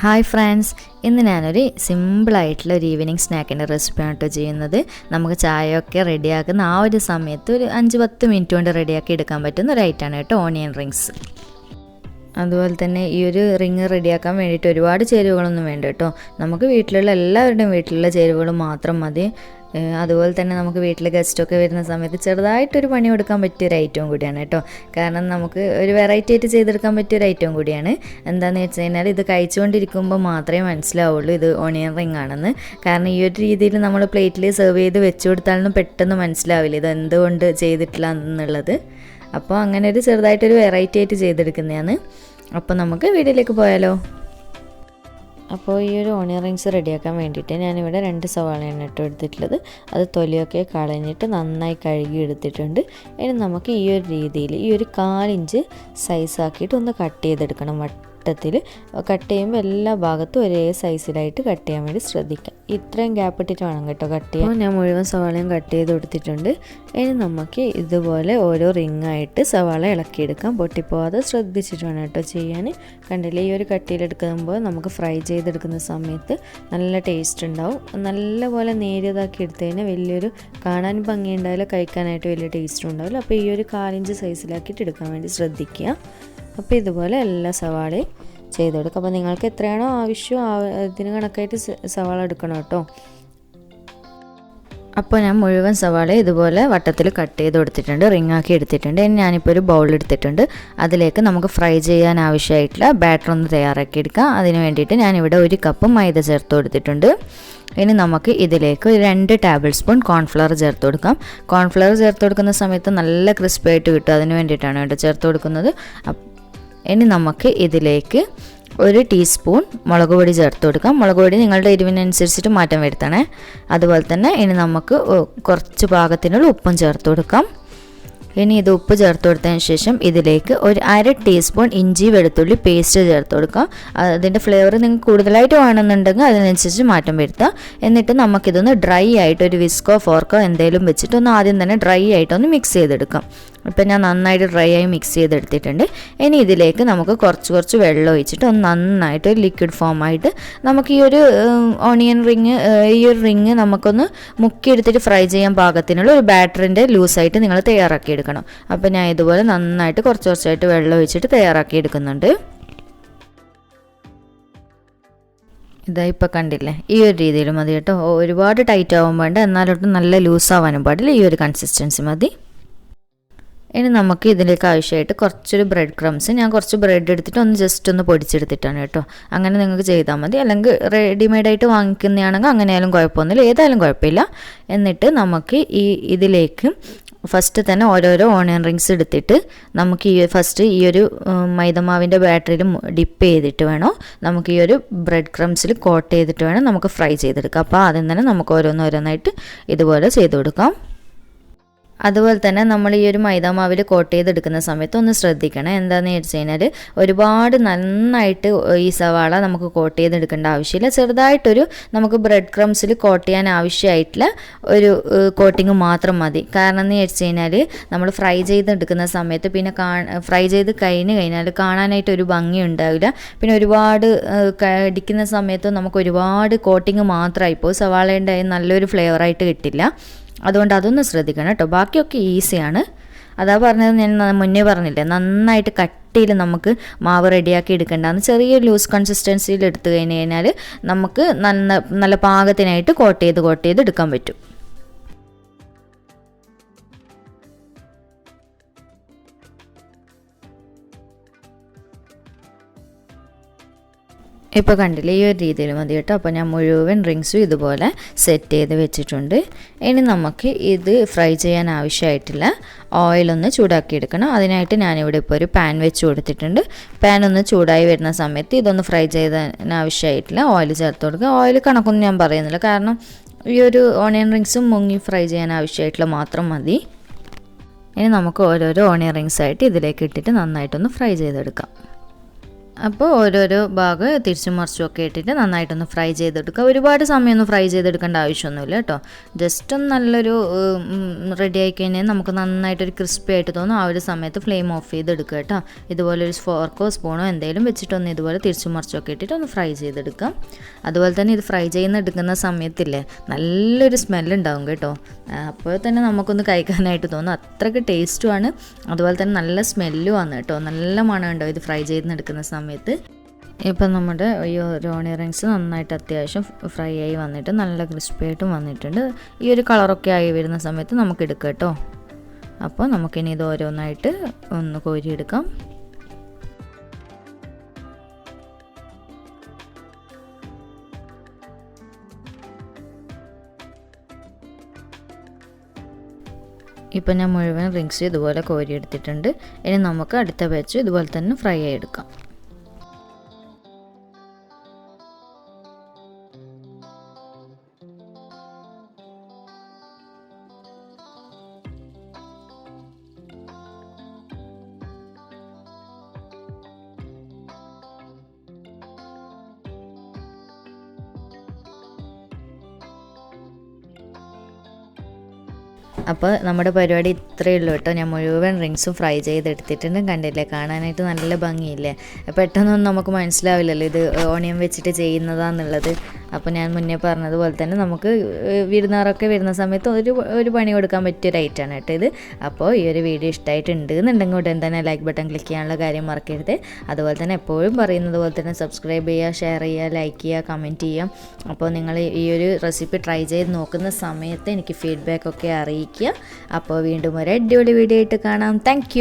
Hi friends, ഇന്ന് ഞാനൊരു സിമ്പിളായിട്ടുള്ള ഒരു ഈവനിങ് സ്നാക്കിൻ്റെ റെസിപ്പിയാണ് കേട്ടോ ചെയ്യുന്നത്. നമുക്ക് ചായയൊക്കെ റെഡിയാക്കുന്ന ആ ഒരു സമയത്ത് ഒരു 5-10 മിനിറ്റ് കൊണ്ട് റെഡിയാക്കി എടുക്കാൻ പറ്റുന്ന ഒരു ഐറ്റമാണ് കേട്ടോ ഓണിയൻ റിങ്സ്. അതുപോലെ തന്നെ ഈ ഒരു റിങ് റെഡിയാക്കാൻ വേണ്ടിയിട്ട് ഒരുപാട് ചേരുവകളൊന്നും വേണ്ട കേട്ടോ. നമുക്ക് വീട്ടിലുള്ള എല്ലാവരുടെയും വീട്ടിലുള്ള ചേരുവകൾ മാത്രം മതി. അതുപോലെ തന്നെ നമുക്ക് വീട്ടിൽ ഗസ്റ്റൊക്കെ വരുന്ന സമയത്ത് ചെറുതായിട്ടൊരു പണി കൊടുക്കാൻ പറ്റിയൊരു ഐറ്റവും കൂടിയാണ് കേട്ടോ. കാരണം നമുക്ക് ഒരു വെറൈറ്റി ആയിട്ട് ചെയ്തെടുക്കാൻ പറ്റിയൊരു ഐറ്റവും കൂടിയാണ്. എന്താണെന്ന് വെച്ച് കഴിഞ്ഞാൽ ഇത് കഴിച്ചുകൊണ്ടിരിക്കുമ്പോൾ മാത്രമേ മനസ്സിലാവുള്ളൂ ഇത് ഓണിയൻ റിങ് ആണെന്ന്. കാരണം ഈ ഒരു രീതിയിൽ നമ്മൾ പ്ലേറ്റിൽ സെർവ് ചെയ്ത് വെച്ച് കൊടുത്താലൊന്നും പെട്ടെന്ന് മനസ്സിലാവില്ല ഇത് എന്തുകൊണ്ട് ചെയ്തിട്ടില്ല എന്നുള്ളത്. അപ്പോൾ അങ്ങനെ ഒരു ചെറുതായിട്ടൊരു വെറൈറ്റി ആയിട്ട് ചെയ്തെടുക്കുന്നതാണ്. അപ്പോൾ നമുക്ക് വീഡിയോയിലേക്ക് പോയാലോ. അപ്പോൾ ഈ ഒരു ഓണിയൻ റിങ്സ് റെഡിയാക്കാൻ വേണ്ടിയിട്ട് ഞാനിവിടെ 2 സവാളയാണ് കേട്ടോ എടുത്തിട്ടുള്ളത്. അത് തൊലിയൊക്കെ കളഞ്ഞിട്ട് നന്നായി കഴുകി എടുത്തിട്ടുണ്ട്. ഇനി നമുക്ക് ഈ ഒരു രീതിയിൽ ഈ ഒരു 1/4 ഇഞ്ച് സൈസാക്കിയിട്ട് ഒന്ന് കട്ട് ചെയ്തെടുക്കണം. വട്ടത്തിൽ കട്ട് ചെയ്യുമ്പോൾ എല്ലാ ഭാഗത്തും ഒരേ സൈസിലായിട്ട് കട്ട് ചെയ്യാൻ വേണ്ടി ശ്രദ്ധിക്കാം. ഇത്രയും ഗ്യാപ്പ് ഇട്ടിട്ട് വേണം കേട്ടോ കട്ട് ചെയ്യാൻ. ഞാൻ മുഴുവൻ സവാളയും കട്ട് ചെയ്ത് കൊടുത്തിട്ടുണ്ട്. ഇനി നമുക്ക് ഇതുപോലെ ഓരോ റിങ്ങായിട്ട് സവാള ഇളക്കിയെടുക്കാം. പൊട്ടിപ്പോവാതെ ശ്രദ്ധിച്ചിട്ട് വേണം കേട്ടോ ചെയ്യാൻ. കണ്ടില്ലേ, ഈ ഒരു കട്ടിയിലെടുക്കുമ്പോൾ നമുക്ക് ഫ്രൈ ചെയ്തെടുക്കുന്ന സമയത്ത് നല്ല ടേസ്റ്റ് ഉണ്ടാവും. നല്ലപോലെ നേരിയതാക്കി എടുത്തു കഴിഞ്ഞാൽ വലിയൊരു കാണാൻ ഭംഗി ഉണ്ടാവില്ല, കഴിക്കാനായിട്ട് വലിയ ടേസ്റ്റും ഉണ്ടാവില്ല. അപ്പോൾ ഈ ഒരു 1/4 ഇഞ്ച് സൈസിലാക്കിയിട്ട് എടുക്കാൻ വേണ്ടി ശ്രദ്ധിക്കുക. അപ്പോൾ ഇതുപോലെ എല്ലാ സവാളയും ചെയ്ത് കൊടുക്കുക. അപ്പോൾ നിങ്ങൾക്ക് എത്രയാണോ ആവശ്യം അതിന് കണക്കായിട്ട് സവാള എടുക്കണം കേട്ടോ. അപ്പോൾ ഞാൻ മുഴുവൻ സവാള ഇതുപോലെ വട്ടത്തിൽ കട്ട് ചെയ്ത് കൊടുത്തിട്ടുണ്ട്, റിങ്ങാക്കി എടുത്തിട്ടുണ്ട്. ഇനി ഞാനിപ്പോൾ ഒരു ബൗൾ എടുത്തിട്ടുണ്ട്. അതിലേക്ക് നമുക്ക് ഫ്രൈ ചെയ്യാൻ ആവശ്യമായിട്ടുള്ള ബാറ്റർ ഒന്ന് തയ്യാറാക്കി എടുക്കാം. അതിന് വേണ്ടിയിട്ട് ഞാനിവിടെ 1 കപ്പ് മൈദ ചേർത്ത് കൊടുത്തിട്ടുണ്ട്. ഇനി നമുക്ക് ഇതിലേക്ക് 2 ടേബിൾ സ്പൂൺ കോൺഫ്ലവർ ചേർത്ത് കൊടുക്കാം. കോൺഫ്ലവർ ചേർത്ത് കൊടുക്കുന്ന സമയത്ത് നല്ല ക്രിസ്പായിട്ട് കിട്ടും, അതിന് വേണ്ടിയിട്ടാണ് കേട്ടോ ചേർത്ത് കൊടുക്കുന്നത്. ഇനി നമുക്ക് ഇതിലേക്ക് 1 ടീസ്പൂൺ മുളക് പൊടി ചേർത്ത് കൊടുക്കാം. മുളക് പൊടി നിങ്ങളുടെ എരിവിനനുസരിച്ചിട്ട് മാറ്റം വരുത്തണേ. അതുപോലെ തന്നെ ഇനി നമുക്ക് കുറച്ച് പാകത്തിനുള്ള ഉപ്പും ചേർത്ത് കൊടുക്കാം. ഇനി ഇത് ഉപ്പ് ചേർത്ത് കൊടുത്തതിന് ശേഷം ഇതിലേക്ക് 1/2 ടീസ്പൂൺ ഇഞ്ചി വെളുത്തുള്ളി പേസ്റ്റ് ചേർത്ത് കൊടുക്കാം. അതിൻ്റെ ഫ്ലേവർ നിങ്ങൾക്ക് കൂടുതലായിട്ട് വേണമെന്നുണ്ടെങ്കിൽ അതിനനുസരിച്ച് മാറ്റം വരുത്താം. എന്നിട്ട് നമുക്കിതൊന്ന് ഡ്രൈ ആയിട്ട് ഒരു വിസ്കോ ഫോർക്കോ എന്തെങ്കിലും വെച്ചിട്ട് ഒന്ന് ആദ്യം തന്നെ ഡ്രൈ ആയിട്ടൊന്ന് മിക്സ് ചെയ്തെടുക്കാം. ഇപ്പം ഞാൻ നന്നായിട്ട് ഡ്രൈ ആയി മിക്സ് ചെയ്തെടുത്തിട്ടുണ്ട്. ഇനി ഇതിലേക്ക് നമുക്ക് കുറച്ച് വെള്ളം ഒഴിച്ചിട്ട് ഒന്ന് നന്നായിട്ട് ഒരു ലിക്വിഡ് ഫോമായിട്ട് നമുക്ക് ഈ ഒരു ഓണിയൻ റിങ് റിങ് നമുക്കൊന്ന് മുക്കിയെടുത്തിട്ട് ഫ്രൈ ചെയ്യാൻ പാകത്തിനുള്ള ഒരു ബാറ്ററിൻ്റെ ലൂസായിട്ട് നിങ്ങൾ തയ്യാറാക്കി എടുക്കണം. അപ്പോൾ ഞാൻ ഇതുപോലെ നന്നായിട്ട് കുറച്ചായിട്ട് വെള്ളം ഒഴിച്ചിട്ട് തയ്യാറാക്കി എടുക്കുന്നുണ്ട്. ഇതാ ഇപ്പോൾ കണ്ടില്ലേ, ഈ ഒരു രീതിയിൽ മതി കേട്ടോ. ഒരുപാട് ടൈറ്റ് ആവാൻ വേണ്ട, എന്നാലൊട്ടും നല്ല ലൂസാവാനും പാടില്ല. ഈ ഒരു കൺസിസ്റ്റൻസി മതി. ഇനി നമുക്ക് ഇതിലേക്ക് ആവശ്യമായിട്ട് കുറച്ചൊരു ബ്രെഡ് ക്രംസ്, ഞാൻ കുറച്ച് ബ്രെഡ് എടുത്തിട്ട് ജസ്റ്റ് ഒന്ന് പൊടിച്ചെടുത്തിട്ടാണ് കേട്ടോ. അങ്ങനെ നിങ്ങൾക്ക് ചെയ്താൽ മതി. അല്ലെങ്കിൽ റെഡിമെയ്ഡായിട്ട് വാങ്ങിക്കുന്നതാണെങ്കിൽ അങ്ങനെയായാലും കുഴപ്പമൊന്നുമില്ല, ഏതായാലും കുഴപ്പമില്ല. എന്നിട്ട് നമുക്ക് ഇതിലേക്ക് ഫസ്റ്റ് തന്നെ ഓരോരോ ഓണിയൻ റിങ്സ് എടുത്തിട്ട് നമുക്ക് ഫസ്റ്റ് ഈ ഒരു മൈദമാവിൻ്റെ ബാറ്ററിയിൽ ഡിപ്പ് ചെയ്തിട്ട് വേണം നമുക്ക് ഈ ഒരു ബ്രെഡ് ക്രംസിൽ കോട്ട് ചെയ്തിട്ട് വേണം നമുക്ക് ഫ്രൈ ചെയ്തെടുക്കാം. അപ്പോൾ ആദ്യം തന്നെ നമുക്ക് ഓരോന്നോരോന്നായിട്ട് ഇതുപോലെ ചെയ്ത് കൊടുക്കാം. അതുപോലെ തന്നെ നമ്മൾ ഈ ഒരു മൈദാമാവിൽ കോട്ട് ചെയ്തെടുക്കുന്ന സമയത്ത് ഒന്ന് ശ്രദ്ധിക്കണം. എന്താണെന്ന് വെച്ച് കഴിഞ്ഞാൽ ഒരുപാട് നന്നായിട്ട് ഈ സവാള നമുക്ക് കോട്ട് ചെയ്തെടുക്കേണ്ട ആവശ്യമില്ല. ചെറുതായിട്ടൊരു നമുക്ക് ബ്രെഡ് ക്രംസിൽ കോട്ട് ചെയ്യാൻ ആവശ്യമായിട്ടുള്ള ഒരു കോട്ടിങ് മാത്രം മതി. കാരണം എന്ന് വെച്ച് കഴിഞ്ഞാൽ നമ്മൾ ഫ്രൈ ചെയ്തെടുക്കുന്ന സമയത്ത് പിന്നെ ഫ്രൈ ചെയ്ത് കഴിഞ്ഞാൽ കാണാനായിട്ട് ഒരു ഭംഗി ഉണ്ടാവില്ല. പിന്നെ ഒരുപാട് കടിക്കുന്ന സമയത്ത് നമുക്ക് ഒരുപാട് കോട്ടിങ് മാത്രമായിപ്പോൾ സവാളയുടെ നല്ലൊരു ഫ്ലേവറായിട്ട് കിട്ടില്ല. അതുകൊണ്ട് അതൊന്ന് ശ്രദ്ധിക്കണം കേട്ടോ. ബാക്കിയൊക്കെ ഈസിയാണ്. അതാ പറഞ്ഞത്, ഞാൻ മുന്നേ പറഞ്ഞില്ലേ, നന്നായിട്ട് കട്ടിയിൽ നമുക്ക് മാവ് റെഡിയാക്കി എടുക്കേണ്ടതാണ്. ചെറിയ ലൂസ് കൺസിസ്റ്റൻസിയിൽ എടുത്തു കഴിഞ്ഞാൽ നമുക്ക് നല്ല പാകത്തിനായിട്ട് കോട്ട് ചെയ്ത് എടുക്കാൻ പറ്റും. ഇപ്പോൾ കണ്ടില്ലേ, ഈ ഒരു രീതിയിൽ മതി കേട്ടോ. അപ്പോൾ ഞാൻ മുഴുവൻ റിങ്സും ഇതുപോലെ സെറ്റ് ചെയ്ത് വെച്ചിട്ടുണ്ട്. ഇനി നമുക്ക് ഇത് ഫ്രൈ ചെയ്യാൻ ആവശ്യമായിട്ടുള്ള ഓയിലൊന്ന് ചൂടാക്കിയെടുക്കണം. അതിനായിട്ട് ഞാനിവിടെ ഇപ്പോൾ ഒരു പാൻ വെച്ച് കൊടുത്തിട്ടുണ്ട്. പാൻ ഒന്ന് ചൂടായി വരുന്ന സമയത്ത് ഇതൊന്ന് ഫ്രൈ ചെയ്യാൻ ആവശ്യമായിട്ടുള്ള ഓയിൽ ചേർത്ത് കൊടുക്കുക. ഓയിൽ കണക്കൊന്നും ഞാൻ പറയുന്നില്ല, കാരണം ഈ ഒരു ഓണിയൻ റിങ്സും മുങ്ങി ഫ്രൈ ചെയ്യാൻ ആവശ്യമായിട്ടുള്ള മാത്രം മതി. ഇനി നമുക്ക് ഓരോരോ ഓണിയൻ റിങ്സായിട്ട് ഇതിലേക്ക് ഇട്ടിട്ട് നന്നായിട്ടൊന്ന് ഫ്രൈ ചെയ്തെടുക്കാം. അപ്പോൾ ഓരോരോ ഭാഗം തിരിച്ചും മറിച്ചും ഒക്കെ ഇട്ടിട്ട് നന്നായിട്ടൊന്ന് ഫ്രൈ ചെയ്തെടുക്കുക. ഒരുപാട് സമയമൊന്നും ഫ്രൈ ചെയ്തെടുക്കേണ്ട ആവശ്യമൊന്നുമില്ല കേട്ടോ. ജസ്റ്റ് ഒന്ന് നല്ലൊരു റെഡി ആയി കഴിഞ്ഞാൽ നമുക്ക് നന്നായിട്ടൊരു ക്രിസ്പി ആയിട്ട് തോന്നും. ആ ഒരു സമയത്ത് ഫ്ലെയിം ഓഫ് ചെയ്തെടുക്കുക കേട്ടോ. ഇതുപോലെ ഒരു ഫോർക്കോ സ്പൂണോ എന്തെങ്കിലും വെച്ചിട്ടൊന്ന് ഇതുപോലെ തിരിച്ചും മറിച്ചും ഒക്കെ ഇട്ടിട്ട് ഒന്ന് ഫ്രൈ ചെയ്തെടുക്കാം. അതുപോലെ തന്നെ ഇത് ഫ്രൈ എടുക്കുന്ന സമയത്തില്ലേ നല്ലൊരു സ്മെല്ലുണ്ടാവും കേട്ടോ. അപ്പോൾ തന്നെ നമുക്കൊന്ന് കഴിക്കാനായിട്ട് തോന്നും. അത്രയ്ക്ക് ടേസ്റ്റുമാണ്, അതുപോലെ തന്നെ നല്ല സ്മെല്ലുമാണ് കേട്ടോ. നല്ല മണം ഉണ്ടോ ഇത് ഫ്രൈ ചെയ്തെടുക്കുന്ന സമയത്ത്. ഇപ്പം നമ്മുടെ ഈ ഓണിയൻ റിങ്സ് നന്നായിട്ട് അത്യാവശ്യം ഫ്രൈ ആയി വന്നിട്ട് നല്ല ക്രിസ്പി ആയിട്ടും വന്നിട്ടുണ്ട്. ഈ ഒരു കളറൊക്കെ ആയി വരുന്ന സമയത്ത് നമുക്ക് എടുക്കാം കേട്ടോ. അപ്പോൾ നമുക്കിനി ഇത് ഓരോന്നായിട്ട് ഒന്ന് കോരിയെടുക്കാം. ഇപ്പം ഞാൻ മുഴുവൻ റിങ്സ് ഇതുപോലെ കോരിയെടുത്തിട്ടുണ്ട്. ഇനി നമുക്ക് അടുത്ത ബാച്ച് ഇതുപോലെ തന്നെ ഫ്രൈ ചെയ്തെടുക്കാം. അപ്പോൾ നമ്മുടെ പരിപാടി ഇത്രയേ ഉള്ളൂ കേട്ടോ. ഞാൻ മുഴുവൻ റിങ്സും ഫ്രൈ ചെയ്തെടുത്തിട്ടുണ്ട്. കണ്ടില്ലേ, കാണാനായിട്ട് നല്ല ഭംഗിയില്ലേ. പെട്ടെന്നൊന്നും നമുക്ക് മനസ്സിലാവില്ലല്ലോ ഇത് ഓണിയൻ വെച്ചിട്ട് ചെയ്യുന്നതാണെന്നുള്ളത്. അപ്പോൾ ഞാൻ മുന്നേ പറഞ്ഞതുപോലെ തന്നെ നമുക്ക് വിരുന്നാറൊക്കെ വരുന്ന സമയത്ത് ഒരു പണി കൊടുക്കാൻ പറ്റിയൊരു ഐറ്റമാണ് കേട്ടോ ഇത്. അപ്പോൾ ഈ ഒരു വീഡിയോ ഇഷ്ടമായിട്ടുണ്ട് എന്നുണ്ടെങ്കിൽ ഉടൻ തന്നെ ലൈക്ക് ബട്ടൺ ക്ലിക്ക് ചെയ്യാനുള്ള കാര്യം മറക്കരുത്. അതുപോലെ തന്നെ എപ്പോഴും പറയുന്നത് പോലെ തന്നെ സബ്സ്ക്രൈബ് ചെയ്യുക, ഷെയർ ചെയ്യുക, ലൈക്ക് ചെയ്യുക, കമൻറ്റ് ചെയ്യുക. അപ്പോൾ നിങ്ങൾ ഈ ഒരു റെസിപ്പി ട്രൈ ചെയ്ത് നോക്കുന്ന സമയത്ത് എനിക്ക് ഫീഡ്ബാക്ക് ഒക്കെ അറിയിക്കുക. അപ്പോൾ വീണ്ടും ഒരു അടിപൊളി വീഡിയോ ആയിട്ട് കാണാം. താങ്ക്